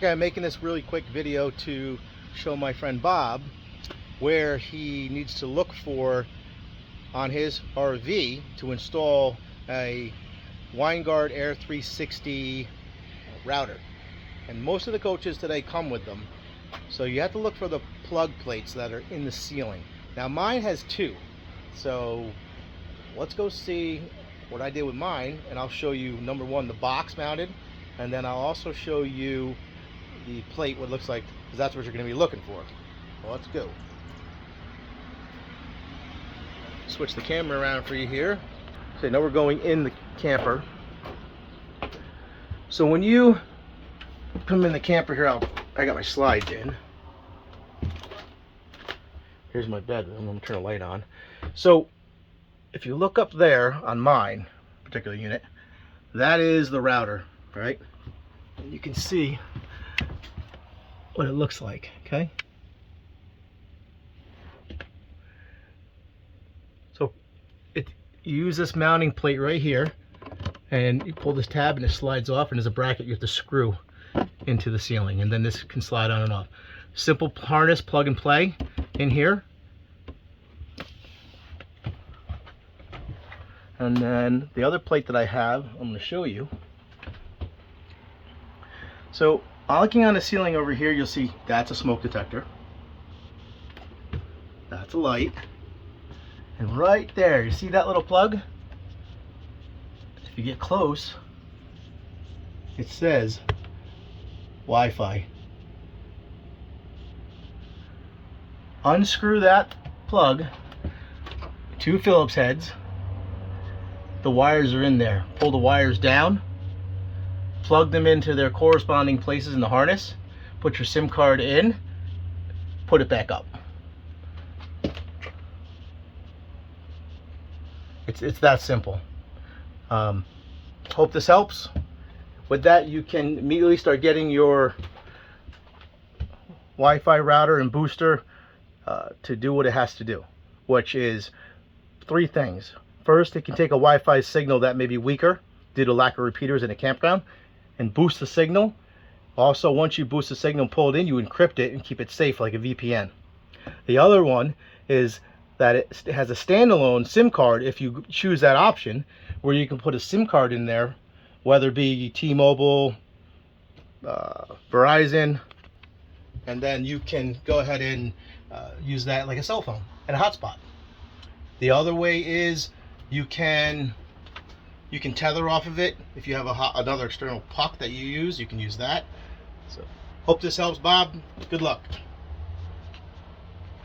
Okay, I'm making this really quick video to show my friend Bob where he needs to look for on his RV to install a Wineguard Air 360 router. And most of the coaches today come with them. So you have to look for the plug plates that are in the ceiling. Now mine has two. So let's go see what I did with mine, and I'll show you number one, the box mounted, and then I'll also show you the plate, what it looks like, because that's what you're going to be looking for. Well, let's go. Switch the camera around for you here. So now we're going in the camper. So when you come in the camper here, I got my slides in. Here's my bedroom. I'm going to turn the light on. So if you look up there on mine particular unit, that is the router, right? And you can see what it looks like, okay? So you use this mounting plate right here, and you pull this tab and it slides off, and there's a bracket you have to screw into the ceiling, and then this can slide on and off. Simple harness, plug and play in here. And then the other plate that I have, I'm going to show you. So looking on the ceiling over here, you'll see that's a smoke detector. That's a light. And right there, you see that little plug? If you get close, it says Wi-Fi. Unscrew that plug, two Phillips heads. The wires are in there. Pull the wires down, plug them into their corresponding places in the harness, put your SIM card in, put it back up. It's that simple. Hope this helps. With that, you can immediately start getting your Wi-Fi router and booster to do what it has to do, which is three things. First, it can take a Wi-Fi signal that may be weaker due to lack of repeaters in a campground and boost the signal. Also, once you boost the signal and pull it in, you encrypt it and keep it safe like a VPN. The other one is that it has a standalone SIM card if you choose that option, where you can put a SIM card in there, whether it be T-Mobile, Verizon, and then you can go ahead and use that like a cell phone and a hotspot. The other way is you can tether off of it. If you have another external puck that you can use that. So hope this helps, Bob. Good luck.